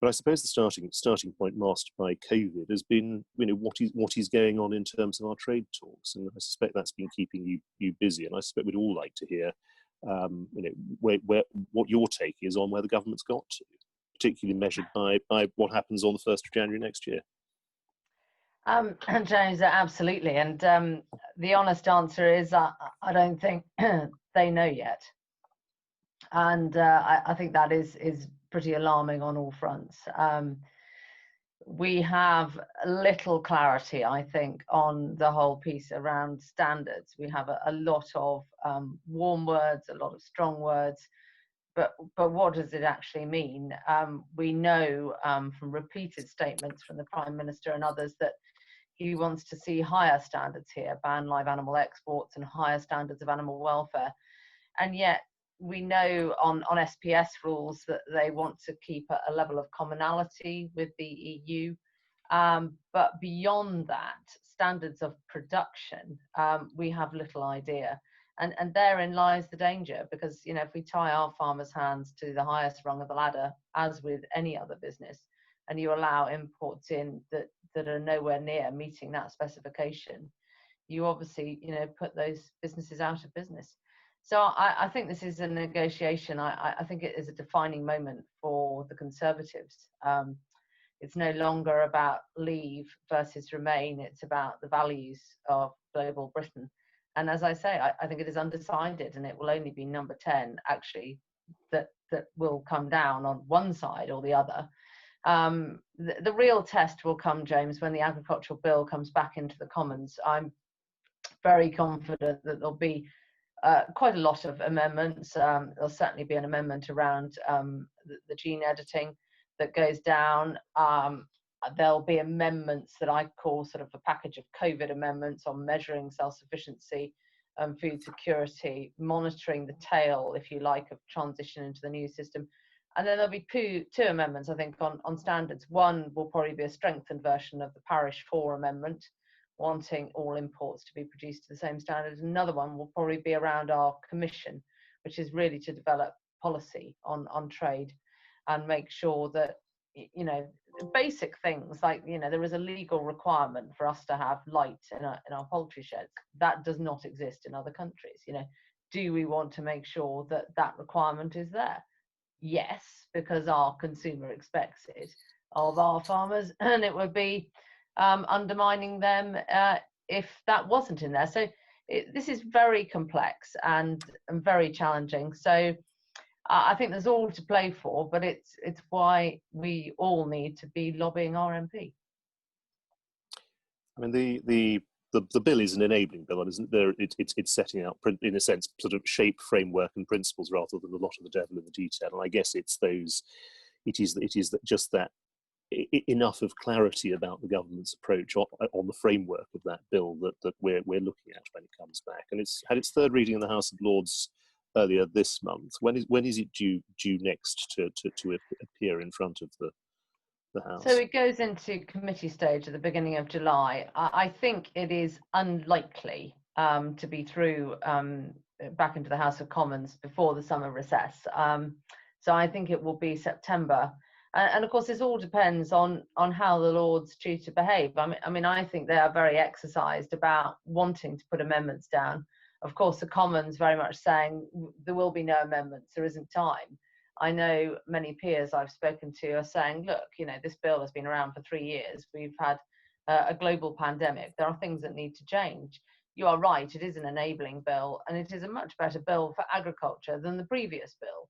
But I suppose the starting point masked by COVID has been, what is going on in terms of our trade talks, and I suspect that's been keeping you busy. And I suspect we'd all like to hear, what your take is on where the government's got to, particularly measured by what happens on the 1st of January next year. James, absolutely. And the honest answer is I don't think they know yet. And I think that is pretty alarming on all fronts. We have little clarity, I think, on the whole piece around standards. We have a lot of warm words, a lot of strong words, but what does it actually mean? We know from repeated statements from the Prime Minister and others that he wants to see higher standards here, ban live animal exports and higher standards of animal welfare. And yet we know on SPS rules that they want to keep a level of commonality with the EU. But beyond that, standards of production, we have little idea. And therein lies the danger, because, if we tie our farmers' hands to the highest rung of the ladder, as with any other business, and you allow imports in that are nowhere near meeting that specification, you obviously, put those businesses out of business. So I think this is a negotiation. I think it is a defining moment for the Conservatives. It's no longer about leave versus remain. It's about the values of global Britain. And as I say, I think it is undecided, and it will only be number 10, actually, that will come down on one side or the other. The real test will come, James, when the agricultural bill comes back into the Commons. I'm very confident that there'll be quite a lot of amendments. There'll certainly be an amendment around the gene editing that goes down. There'll be amendments that I call sort of a package of COVID amendments on measuring self-sufficiency, food security, monitoring the tail, if you like, of transition into the new system. And then there'll be two amendments, I think, on standards. One will probably be a strengthened version of the Parish 4 amendment, wanting all imports to be produced to the same standard. Another one will probably be around our commission, which is really to develop policy on trade and make sure that, basic things like, there is a legal requirement for us to have light in our poultry sheds. That does not exist in other countries. Do we want to make sure that requirement is there? Yes, because our consumer expects it of our farmers, and it would be undermining them if that wasn't in there. So this is very complex and very challenging. So I think there's all to play for, but it's why we all need to be lobbying our MP. I mean, the bill is an enabling bill, and isn't there? It's setting out, in a sense, sort of shape, framework, and principles rather than a lot of the devil in the detail. And I guess it's those. It is just that enough of clarity about the government's approach on the framework of that bill that we're looking at when it comes back. And it's had its third reading in the House of Lords earlier this month. When is it due next to appear in front of the House? So it goes into committee stage at the beginning of July. I think it is unlikely to be through back into the House of Commons before the summer recess. So I think it will be September. And of course, this all depends on how the Lords choose to behave. I mean, I think they are very exercised about wanting to put amendments down. Of course, the Commons very much saying there will be no amendments, there isn't time. I know many peers I've spoken to are saying, look, this bill has been around for 3 years. We've had a global pandemic. There are things that need to change. You are right, it is an enabling bill, and it is a much better bill for agriculture than the previous bill.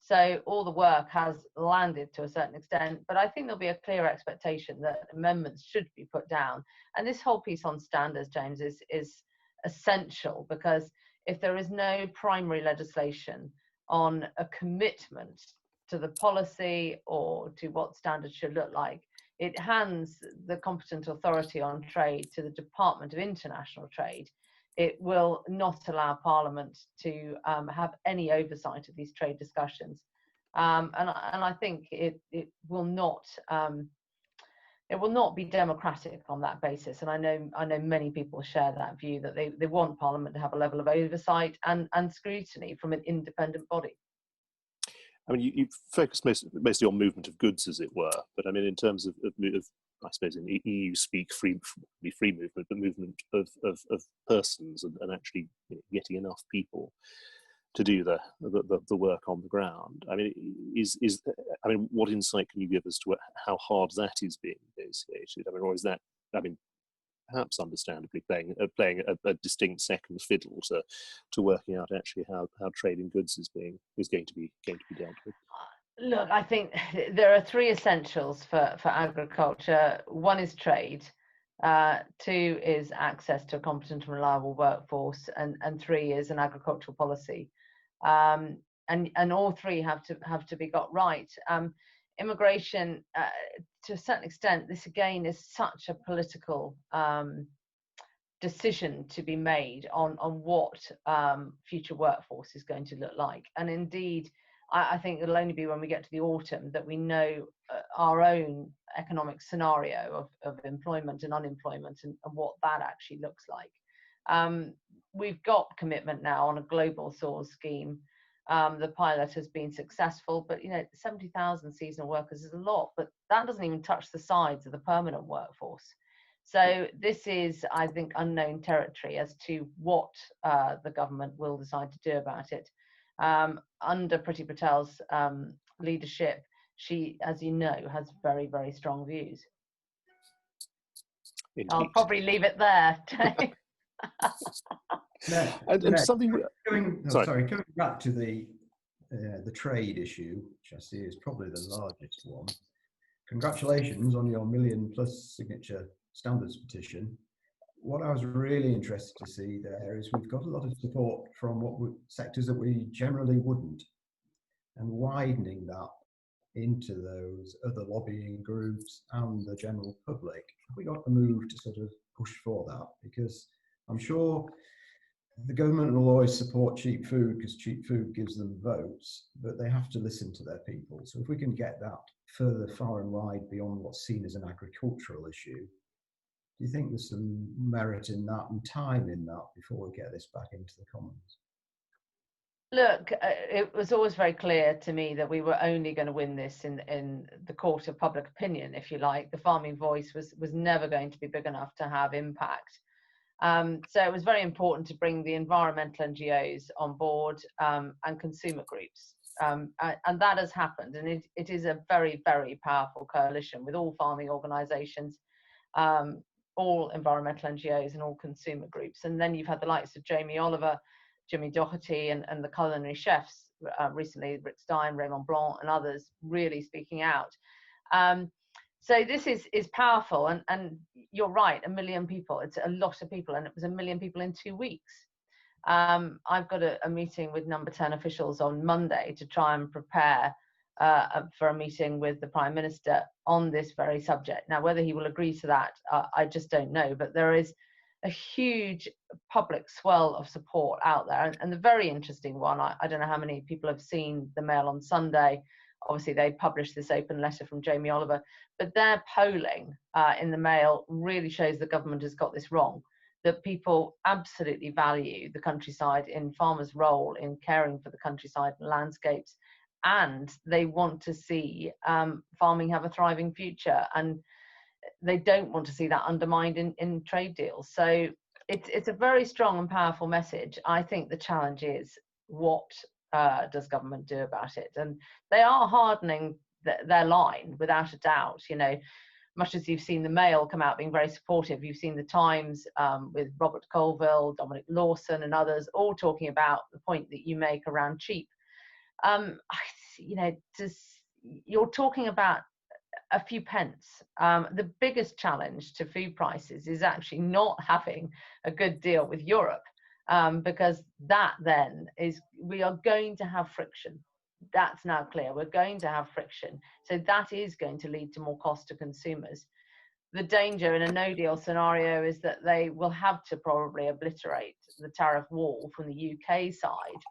So all the work has landed to a certain extent, but I think there'll be a clear expectation that amendments should be put down. And this whole piece on standards, James, is essential, because if there is no primary legislation on a commitment to the policy or to what standards should look like, it hands the competent authority on trade to the Department of International Trade. It will not allow Parliament to have any oversight of these trade discussions, and I think it will not be democratic on that basis. And I know many people share that view, that they want Parliament to have a level of oversight and scrutiny from an independent body. I mean, you focus mostly on movement of goods, as it were, but I mean, in terms of I suppose in EU speak, free movement, but movement of persons, and actually getting enough people to do the work on the ground. I mean, I mean, what insight can you give as to how hard that is being negotiated? I mean, or is that, I mean, perhaps understandably playing a distinct second fiddle to working out actually how trade in goods is going to be dealt with? Look, I think there are three essentials for agriculture. One is trade, two is access to a competent and reliable workforce, and three is an agricultural policy. And all three have to be got right. Immigration, to a certain extent, this again is such a political decision to be made on what future workforce is going to look like. And indeed, I think it'll only be when we get to the autumn that we know our own economic scenario of employment and unemployment and what that actually looks like. We've got commitment now on a global source scheme. The pilot has been successful, but 70,000 seasonal workers is a lot, but that doesn't even touch the sides of the permanent workforce. So this is, I think, unknown territory as to what the government will decide to do about it. Under Priti Patel's leadership, she, as you know, has very, very strong views. Indeed. I'll probably leave it there. and something. Coming back to the trade issue, which I see is probably the largest one. Congratulations on your 1 million+ signature standards petition. What I was really interested to see there is we've got a lot of support from sectors that we generally wouldn't, and widening that into those other lobbying groups and the general public. Have we got to move to sort of push for that? Because I'm sure the government will always support cheap food because cheap food gives them votes, but they have to listen to their people. So if we can get that further far and wide beyond what's seen as an agricultural issue, do you think there's some merit in that and time in that before we get this back into the Commons? Look, it was always very clear to me that we were only going to win this in the court of public opinion, if you like. The farming voice was never going to be big enough to have impact. So it was very important to bring the environmental NGOs on board and consumer groups. And that has happened. And it is a very, very powerful coalition with all farming organisations, all environmental NGOs and all consumer groups. And then you've had the likes of Jamie Oliver, Jimmy Doherty and the culinary chefs recently, Rick Stein, Raymond Blanc and others really speaking out. So this is powerful, and you're right, 1 million people, it's a lot of people, and it was 1 million people in 2 weeks. I've got a meeting with number 10 officials on Monday to try and prepare for a meeting with the Prime Minister on this very subject. Now, whether he will agree to that, I just don't know, but there is a huge public swell of support out there. And the very interesting one, I don't know how many people have seen the Mail on Sunday. Obviously, they published this open letter from Jamie Oliver, but their polling in the Mail really shows the government has got this wrong, that people absolutely value the countryside in farmers' role in caring for the countryside and landscapes, and they want to see farming have a thriving future, and they don't want to see that undermined in trade deals. So it's a very strong and powerful message. I think the challenge is, what does government do about it? And they are hardening their line without a doubt. Much as you've seen the Mail come out being very supportive, you've seen the Times with Robert Colville, Dominic Lawson and others all talking about the point that you make around cheap. You're talking about a few pence. The biggest challenge to food prices is actually not having a good deal with Europe, because that then is, we are going to have friction. That's now clear. We're going to have friction. So that is going to lead to more cost to consumers. The danger in a no deal scenario is that they will have to probably obliterate the tariff wall from the UK side,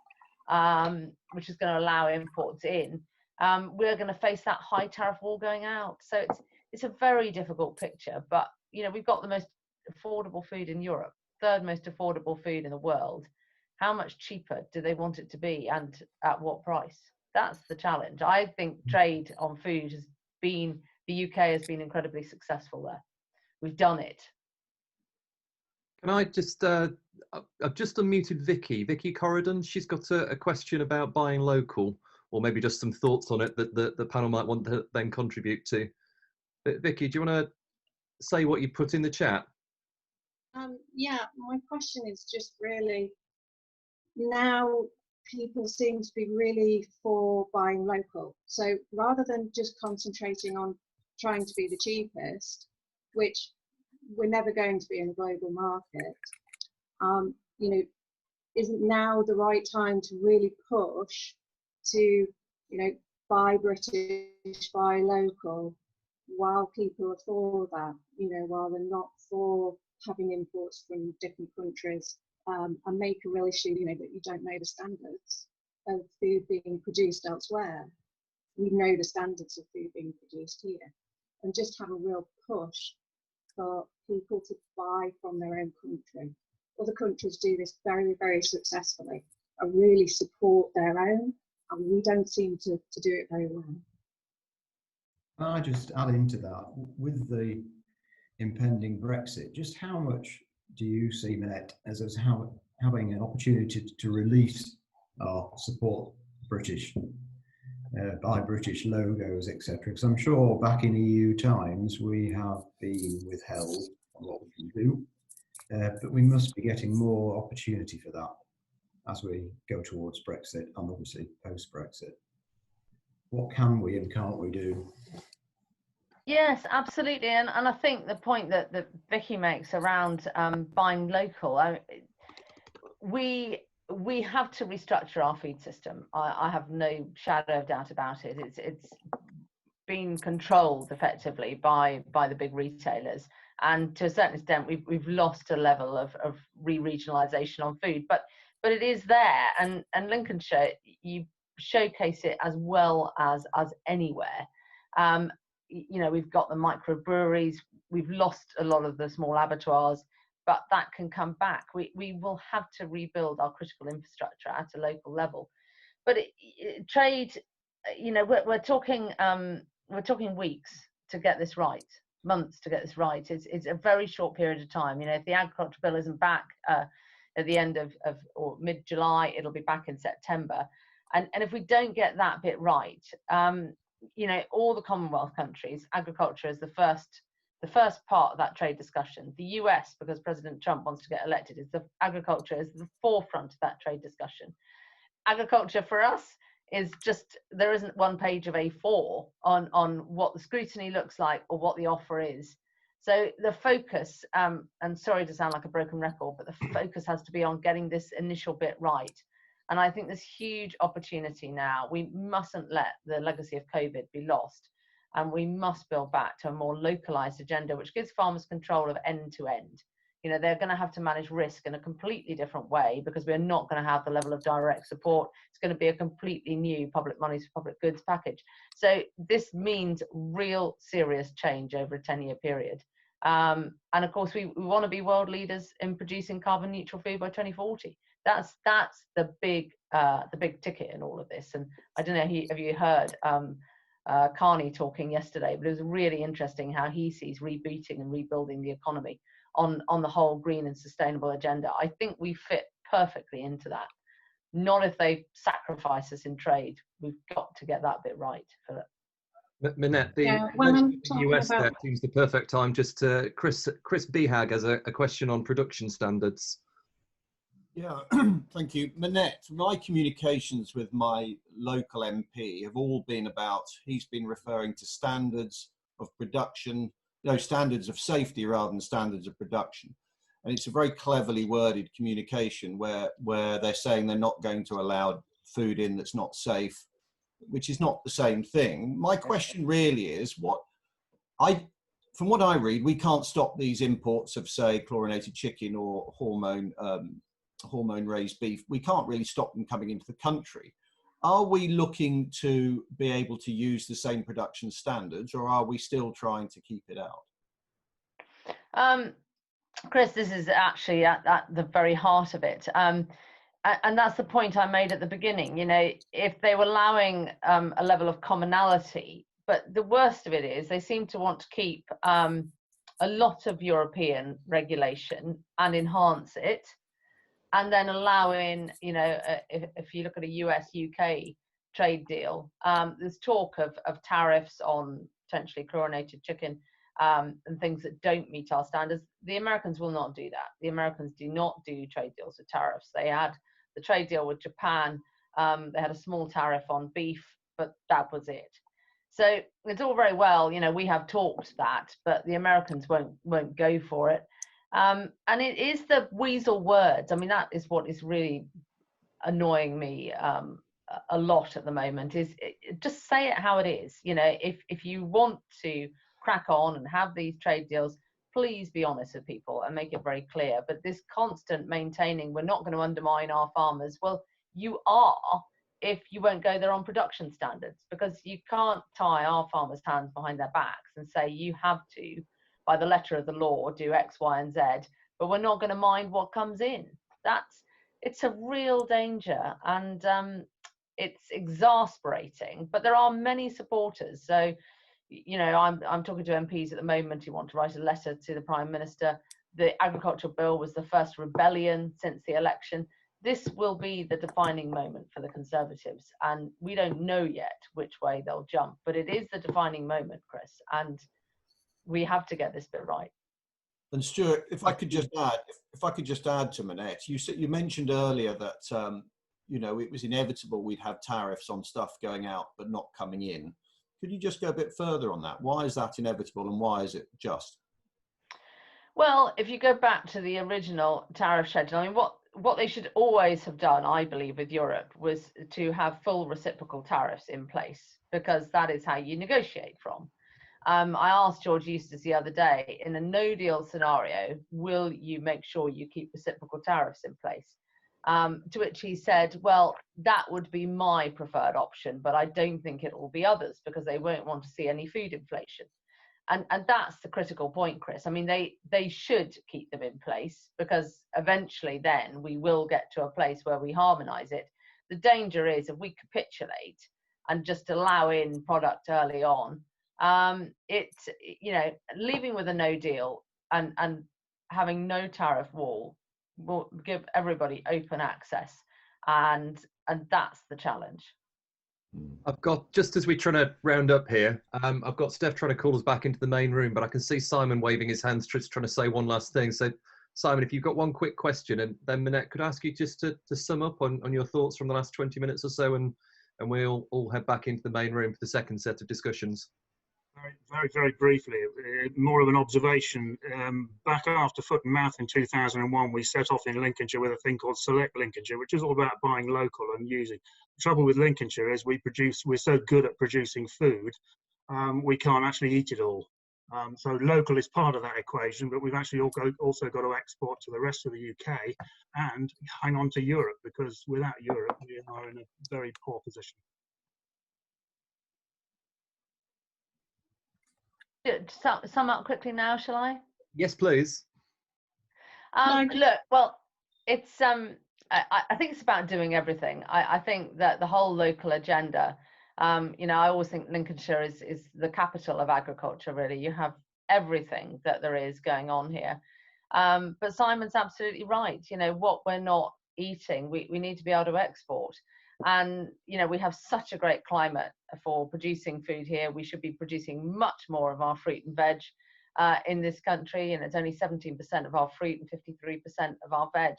which is going to allow imports in. We're going to face that high tariff wall going out. So it's a very difficult picture, but we've got the most affordable food in Europe, third most affordable food in the world. How much cheaper do they want it to be, and at what price? That's the challenge. I think trade on food has been, the UK has been incredibly successful there. We've done it. Can I just, I've just unmuted Vicky Corridon. She's got a question about buying local, or maybe just some thoughts on it that the panel might want to then contribute to. But Vicky, do you want to say what you put in the chat? Yeah, my question is just really, now people seem to be really for buying local. So rather than just concentrating on trying to be the cheapest, which we're never going to be in a global market, you know, isn't now the right time to really push to, you know, buy British, buy local, while people are for that, you know, while they're not for having imports from different countries, and make a real issue, you know, that you don't know the standards of food being produced elsewhere. We know the standards of food being produced here, and just have a real push for people to buy from their own country. Other countries do this very, very successfully and really support their own, and we don't seem to do it very well. I just add into that, with the impending Brexit, just how much do you see, Minette, as having an opportunity to release our support British, buy British logos, etc.? Because I'm sure back in EU times we have been withheld on what we can do, but we must be getting more opportunity for that as we go towards Brexit and obviously post-Brexit. What can we and can't we do? Yes, absolutely, and I think the point that Vicky makes around buying local, we have to restructure our food system. I have no shadow of doubt about it. It's been controlled effectively by the big retailers, and to a certain extent, we've lost a level of re-regionalisation on food, but it is there, and Lincolnshire, you showcase it as well as anywhere. You know, we've got the microbreweries, we've lost a lot of the small abattoirs, but that can come back. We will have to rebuild our critical infrastructure at a local level. But trade, you know, we're talking weeks to get this right, months to get this right. It's a very short period of time. You know, if the agriculture bill isn't back at the end of or mid-July, it'll be back in September. And if we don't get that bit right, you know, all the Commonwealth countries, agriculture is the first part of that trade discussion. The US, because President Trump wants to get elected, agriculture is the forefront of that trade discussion. Agriculture for us is just, there isn't one page of A4 on what the scrutiny looks like or what the offer is. So the focus, and sorry to sound like a broken record, but the focus has to be on getting this initial bit right. And I think there's huge opportunity now. We mustn't let the legacy of COVID be lost. And we must build back to a more localized agenda, which gives farmers control of end to end. You know, they're going to have to manage risk in a completely different way, because we're not going to have the level of direct support. It's going to be a completely new public monies for public goods package. So this means real serious change over a 10-year period. And of course, we want to be world leaders in producing carbon neutral food by 2040. That's the big ticket in all of this. And I don't know, have you heard Carney talking yesterday, but it was really interesting how he sees rebooting and rebuilding the economy on the whole green and sustainable agenda. I think we fit perfectly into that. Not if they sacrifice us in trade. We've got to get that bit right, Philip. Minette, the US there seems the perfect time. Just to Chris Behag has a question on production standards. Yeah, thank you. Minette, my communications with my local MP have all been about, he's been referring to standards of production, standards of safety rather than standards of production. And it's a very cleverly worded communication where they're saying they're not going to allow food in that's not safe, which is not the same thing. My question really is, from what I read, we can't stop these imports of, say, chlorinated chicken or hormone raised beef. We can't really stop them coming into the country. Are we looking to be able to use the same production standards, or are we still trying to keep it out? Chris, this is actually at the very heart of it. and that's the point I made at the beginning. You know, if they were allowing a level of commonality, but the worst of it is they seem to want to keep a lot of European regulation and enhance it, and then allowing, you know, if you look at a US-UK trade deal, there's talk of tariffs on potentially chlorinated chicken and things that don't meet our standards. The Americans will not do that. The Americans do not do trade deals with tariffs. They had the trade deal with Japan. They had a small tariff on beef, but that was it. So it's all very well, you know, we have talked that, but the Americans won't go for it. And it is the weasel words. I mean, that is what is really annoying me a lot at the moment, is just say it how it is. You know, if you want to crack on and have these trade deals, please be honest with people and make it very clear. But this constant maintaining, we're not going to undermine our farmers. Well, you are, if you won't go there on production standards, because you can't tie our farmers' hands behind their backs and say you have to, by the letter of the law, do X, Y, and Z, but we're not going to mind what comes in. It's a real danger, and it's exasperating. But there are many supporters. So, you know, I'm talking to MPs at the moment who want to write a letter to the Prime Minister. The agricultural bill was the first rebellion since the election. This will be the defining moment for the Conservatives, and we don't know yet which way they'll jump, but it is the defining moment, Chris, and we have to get this bit right. And Stuart, if I could just add to Manette, you mentioned earlier that you know, it was inevitable we'd have tariffs on stuff going out but not coming in. Could you just go a bit further on that? Why is that inevitable, and why is it just? Well, if you go back to the original tariff schedule, I mean, what they should always have done, I believe, with Europe was to have full reciprocal tariffs in place, because that is how you negotiate from. I asked George Eustace the other day, in a no-deal scenario, will you make sure you keep reciprocal tariffs in place? To which he said, well, that would be my preferred option, but I don't think it will be others, because they won't want to see any food inflation. And that's the critical point, Chris. I mean, they should keep them in place, because eventually then we will get to a place where we harmonise it. The danger is if we capitulate and just allow in product early on, it's, you know, leaving with a no deal and having no tariff wall will give everybody open access, and that's the challenge. I've got, just as we're trying to round up here, I've got Steph trying to call us back into the main room, but I can see Simon waving his hands, just trying to say one last thing. So Simon, if you've got one quick question, and then Manette, could I ask you just to sum up on your thoughts from the last 20 minutes or so, and we'll all head back into the main room for the second set of discussions. Very briefly, more of an observation. Back after Foot and Mouth in 2001, we set off in Lincolnshire with a thing called Select Lincolnshire, which is all about buying local and using. The trouble with Lincolnshire is we're so good at producing food, we can't actually eat it all. So local is part of that equation, but we've actually also got to export to the rest of the UK and hang on to Europe, because without Europe, we are in a very poor position. Sum up quickly now, shall I? Yes, please. Look, well, it's I think it's about doing everything. I think that the whole local agenda, you know, I always think Lincolnshire is the capital of agriculture, really. You have everything that there is going on here. But Simon's absolutely right. You know, what we're not eating, we need to be able to export. And, you know, we have such a great climate for producing food here. We should be producing much more of our fruit and veg in this country. And it's only 17% of our fruit and 53% of our veg.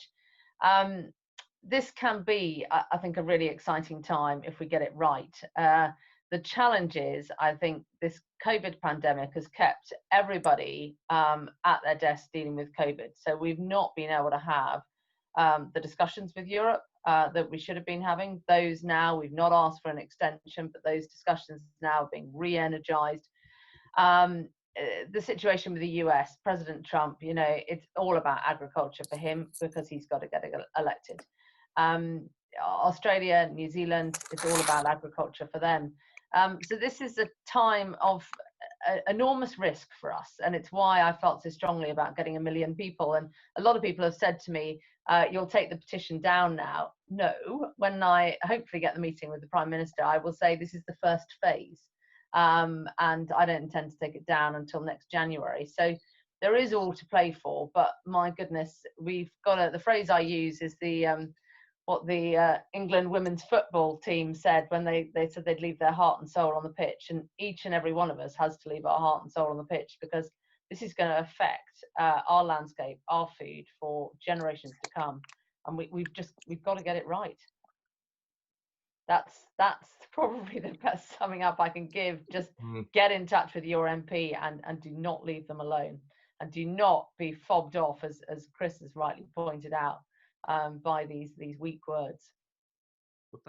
This can be, I think, a really exciting time if we get it right. The challenge is, I think, this COVID pandemic has kept everybody at their desk dealing with COVID. So we've not been able to have the discussions with Europe that we should have been having. Those now, we've not asked for an extension, but those discussions now are being re-energized. The situation with the US, President Trump, you know, it's all about agriculture for him, because he's got to get elected. Australia, New Zealand, it's all about agriculture for them. So this is a time of enormous risk for us, and it's why I felt so strongly about getting 1 million people. And a lot of people have said to me, you'll take the petition down now. No, when I hopefully get the meeting with the Prime Minister, I will say this is the first phase, and I don't intend to take it down until next January. So there is all to play for, but my goodness, we've got the phrase I use is what the England women's football team said when they said they'd leave their heart and soul on the pitch, and each and every one of us has to leave our heart and soul on the pitch, because this is going to affect our landscape, our food for generations to come, and we've got to get it right. That's probably the best summing up I can give. Just get in touch with your MP and do not leave them alone, and do not be fobbed off, as Chris has rightly pointed out, by these weak words. Well,